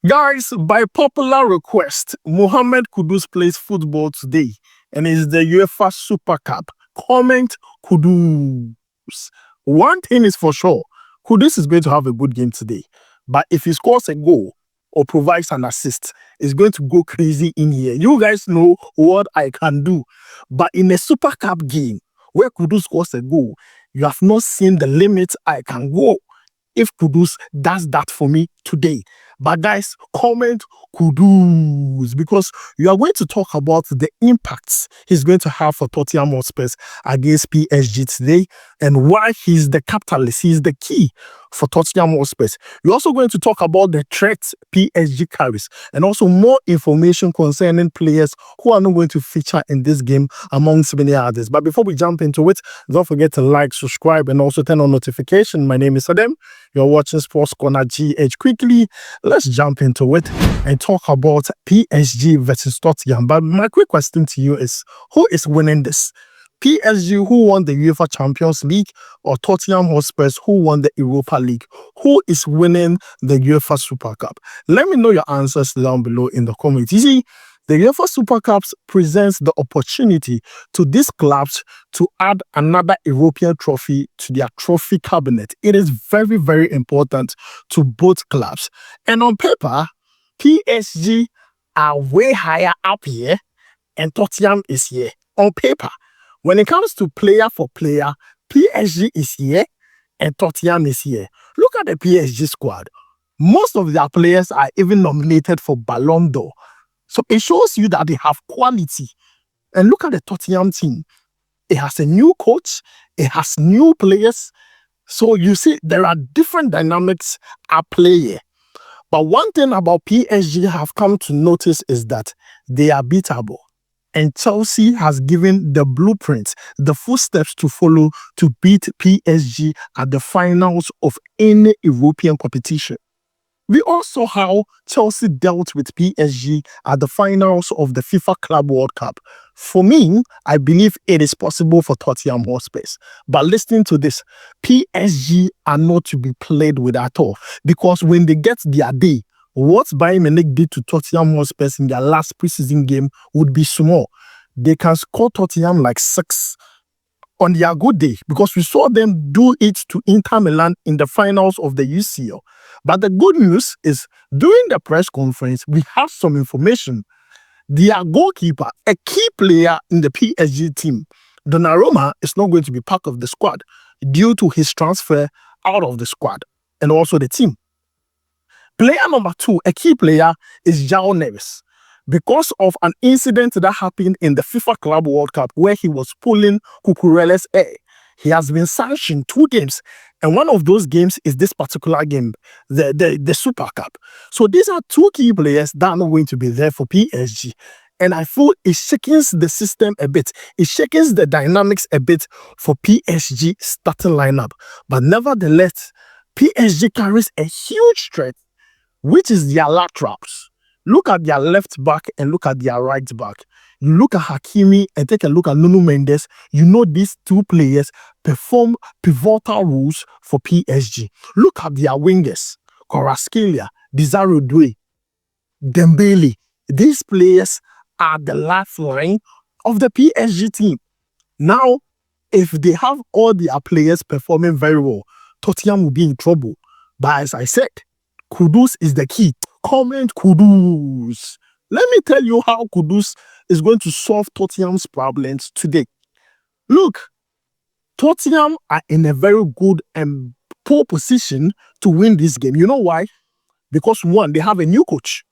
Guys, by popular request, Mohammed Kudus plays football today and is the UEFA Super Cup. Comment Kudus. One thing is for sure, Kudus is going to have a good game today. But if he scores a goal or provides an assist, it's going to go crazy in here. You guys know what I can do. But in a Super Cup game where Kudus scores a goal, you have not seen the limit I can go if Kudus does that for me today. But guys, comment Kudus because you are going to talk about the impacts he's going to have for Tottenham Hotspur against PSG today and why he's the catalyst, he's the key for Tottenham Hotspur. You're also going to talk about the threats PSG carries and also more information concerning players who are not going to feature in this game amongst many others. But before we jump into it, don't forget to like, subscribe, and also turn on notification. My name is Adam. You're watching SportsCornerGH. Quickly, let's jump into it and talk about PSG versus Tottenham. But my quick question to you is, who is winning this? PSG, who won the UEFA Champions League, or Tottenham Hotspur, who won the Europa League? Who is winning the UEFA Super Cup? Let me know your answers down below in the comments. You see, the UEFA Super Cups presents the opportunity to these clubs to add another European trophy to their trophy cabinet. It is very, very important to both clubs. And on paper, PSG are way higher up here and Tottenham is here. On paper, when it comes to player for player, PSG is here and Tottenham is here. Look at the PSG squad. Most of their players are even nominated for Ballon d'Or. So it shows you that they have quality. And look at the Tottenham team. It has a new coach. It has new players. So you see, there are different dynamics at play here. But one thing about PSG have come to notice is that they are beatable. And Chelsea has given the blueprint, the footsteps to follow to beat PSG at the finals of any European competition. We also saw how Chelsea dealt with PSG at the finals of the FIFA Club World Cup. For me, I believe it is possible for Tottenham Hotspur. But listening to this, PSG are not to be played with at all. Because when they get their day, what Bayern Munich did to Tottenham Hotspur in their last preseason game would be small. They can score Tottenham like 6 on their good day, because we saw them do it to Inter Milan in the finals of the UCL. But the good news is, during the press conference, we have some information. Their goalkeeper, a key player in the PSG team, Donnarumma, is not going to be part of the squad due to his transfer out of the squad and also the team. Player number 2, a key player, is João Neves. Because of an incident that happened in the FIFA Club World Cup where he was pulling Cucurella's hair, he has been sanctioned 2 games. And one of those games is this particular game, the Super Cup. So these are 2 key players that are not going to be there for PSG. And I feel it shakes the system a bit. It shakes the dynamics a bit for PSG starting lineup. But nevertheless, PSG carries a huge threat, which is their laterals. Look at their left back and look at their right back. You look at Hakimi and take a look at Nuno Mendes. You know these 2 players perform pivotal roles for PSG. Look at their wingers. Kvaratskhelia, Desire Doué, Dembele. These players are the lifeline of the PSG team. Now, if they have all their players performing very well, Tottenham will be in trouble. But as I said, Kudus is the key. Comment Kudus. Let me tell you how Kudus is going to solve Tottenham's problems today. Look, Tottenham are in a very good and poor position to win this game. You know why? Because 1, they have a new coach.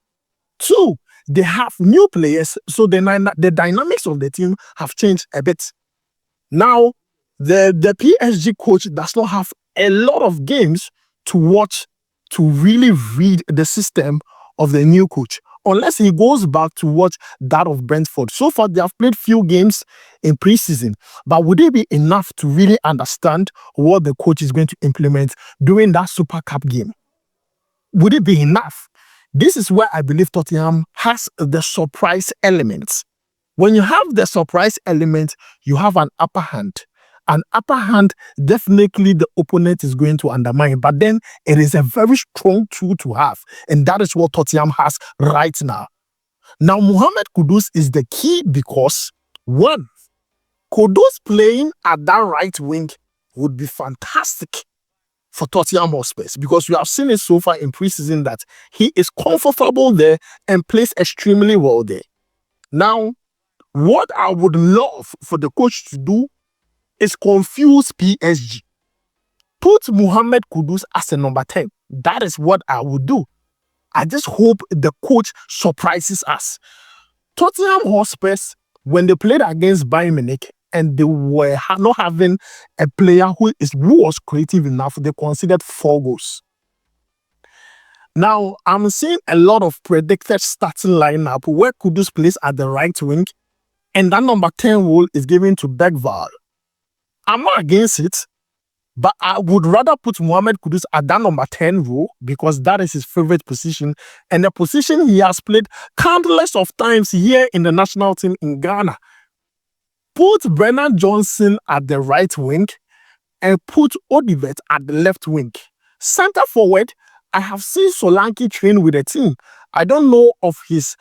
2, they have new players, so the dynamics of the team have changed a bit. Now, the PSG coach does not have a lot of games to watch to really read the system of the new coach, unless he goes back to watch that of Brentford. So far, they have played few games in preseason, but would it be enough to really understand what the coach is going to implement during that Super Cup game? Would it be enough? This is where I believe Tottenham has the surprise element. When you have the surprise element, you have an upper hand. an upper hand, definitely the opponent is going to undermine. But then it is a very strong tool to have. And that is what Tottenham has right now. Now, Mohammed Kudus is the key because, one, Kudus playing at that right wing would be fantastic for Tottenham Hotspur, because we have seen it so far in preseason that he is comfortable there and plays extremely well there. Now, what I would love for the coach to do is confuse PSG. Put Mohammed Kudus as a number 10. That is what I would do. I just hope the coach surprises us. Tottenham Hotspur, when they played against Bayern Munich and they were not having a player who was creative enough, they considered 4 goals. Now, I'm seeing a lot of predicted starting lineup where Kudus plays at the right wing and that number 10 role is given to Bergvall. I'm not against it, but I would rather put Mohammed Kudus at that number 10 role because that is his favorite position and the position he has played countless of times here in the national team in Ghana. Put Brennan Johnson at the right wing and put Odivet at the left wing. Center forward, I have seen Solanke train with the team. I don't know of his,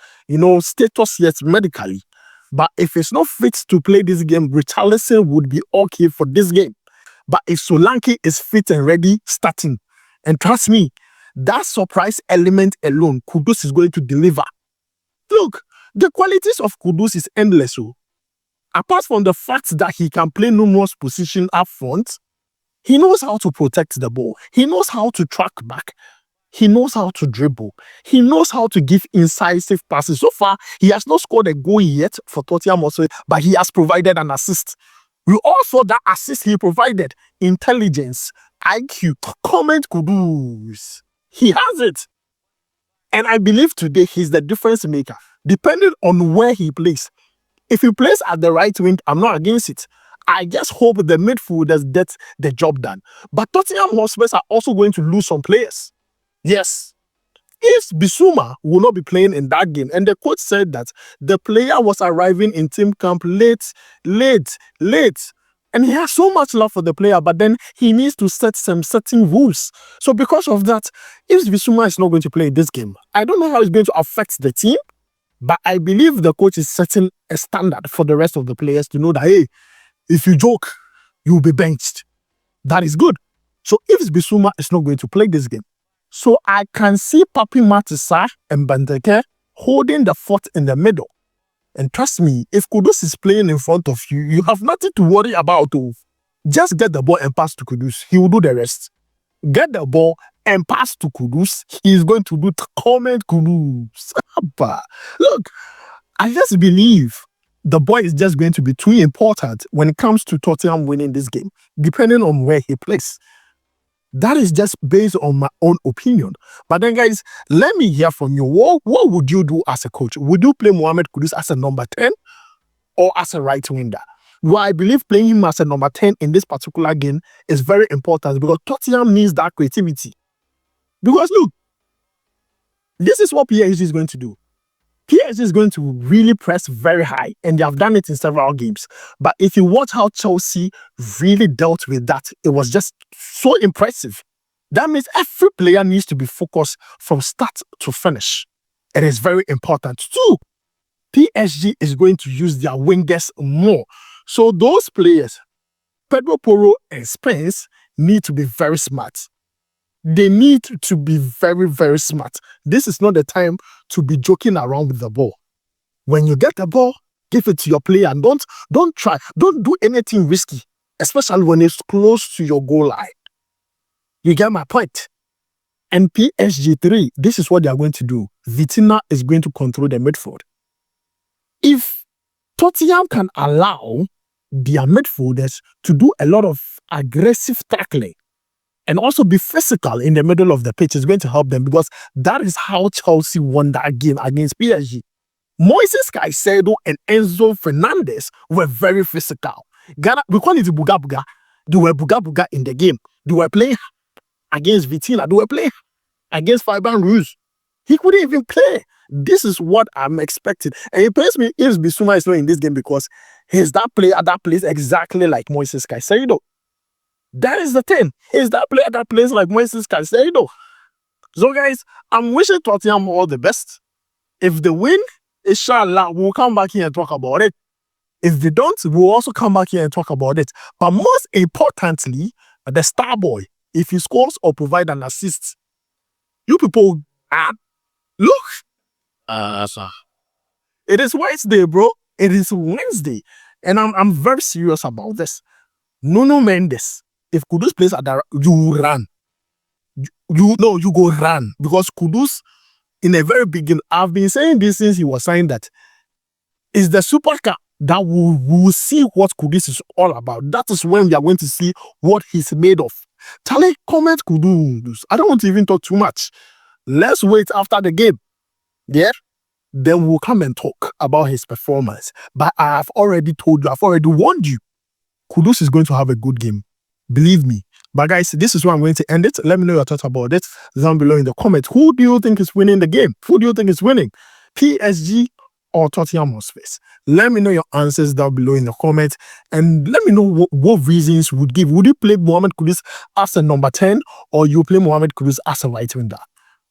status yet medically. But if it's not fit to play this game, Richarlison would be okay for this game. But if Solanke is fit and ready, starting. And trust me, that surprise element alone, Kudus is going to deliver. Look, the qualities of Kudus is endless. So. Apart from the fact that he can play numerous positions up front, he knows how to protect the ball. He knows how to track back. He knows how to dribble. He knows how to give incisive passes. So far, he has not scored a goal yet for Tottenham Hotspur, but he has provided an assist. We all saw that assist he provided. Intelligence, IQ, Mohammed Kudus. He has it. And I believe today he's the difference maker, depending on where he plays. If he plays at the right wing, I'm not against it. I just hope the midfielders get the job done. But Tottenham Hotspur are also going to lose some players. Yes. If Bissouma will not be playing in that game, and the coach said that the player was arriving in team camp late, and he has so much love for the player, but then he needs to set some certain rules. So because of that, if Bissouma is not going to play this game, I don't know how it's going to affect the team, but I believe the coach is setting a standard for the rest of the players to know that, hey, if you joke, you'll be benched. That is good. So if Bissouma is not going to play this game, so I can see Papi Matissa and Benteke holding the fort in the middle. And trust me, if Kudus is playing in front of you, you have nothing to worry about. Just get the ball and pass to Kudus. He will do the rest. Get the ball and pass to Kudus. He is going to do Mohammed Kudus. Look, I just believe the boy is just going to be too important when it comes to Tottenham winning this game, depending on where he plays. That is just based on my own opinion. But then, guys, let me hear from you. What would you do as a coach? Would you play Mohammed Kudus as a number 10 or as a right winger? Well, I believe playing him as a number 10 in this particular game is very important because Tottenham needs that creativity. Because look, this is what PSG is going to do. PSG is going to really press very high, and they have done it in several games. But if you watch how Chelsea really dealt with that, it was just so impressive. That means every player needs to be focused from start to finish. It is very important. Too, PSG is going to use their wingers more. So those players, Pedro Porro and Spence, need to be very smart. They need to be very, very smart. This is not the time to be joking around with the ball. When you get the ball, give it to your player and don't do anything risky, especially when it's close to your goal line. You get my point? And PSG 3, this is what they are going to do. Vitinha is going to control the midfield. If Tottenham can allow their midfielders to do a lot of aggressive tackling, and also be physical in the middle of the pitch is going to help them because that is how Chelsea won that game against PSG. Moises Caicedo and Enzo Fernandez were very physical. Ghana, we call it Buga Buga. They were Buga Buga in the game. They were playing against Vitinha. They were playing against Fabian Ruiz. He couldn't even play This is what I'm expecting. And it pains me if Bissouma is not in this game because he's that player that plays exactly like Moises Caicedo. That is the thing. He's that player that plays like Moises Caicedo. So, guys, I'm wishing Tottenham all the best. If they win, inshallah, we'll come back here and talk about it. If they don't, we'll also come back here and talk about it. But most importantly, the star boy, if he scores or provide an assist, you people, look, it is Wednesday, bro. It is Wednesday. And I'm very serious about this. Nuno Mendes, if Kudus plays at the, you run. You go run. Because Kudus, in a very beginning, I've been saying this since he was saying that it's the Super Cup that we will see what Kudus is all about. That is when we are going to see what he's made of. Charlie, comment Kudus. I don't want to even talk too much. Let's wait after the game. Yeah? Then we'll come and talk about his performance. But I have already told you, I've already warned you, Kudus is going to have a good game. Believe me. But guys, this is where I'm going to end it. Let me know your thoughts about it down below in the comments. Who do you think is winning the game? Who do you think is winning? PSG or Tottenham Hotspur? Let me know your answers down below in the comments. And let me know what reasons you would give. Would you play Mohammed Kudus as a number 10 or you play Mohammed Kudus as a right winger?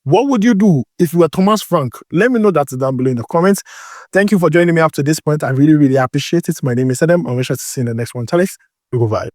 What would you do if you were Thomas Frank? Let me know that down below in the comments. Thank you for joining me up to this point. I really, really appreciate it. My name is Adam. I wish to see you in the next one. Tell us, we go vibe.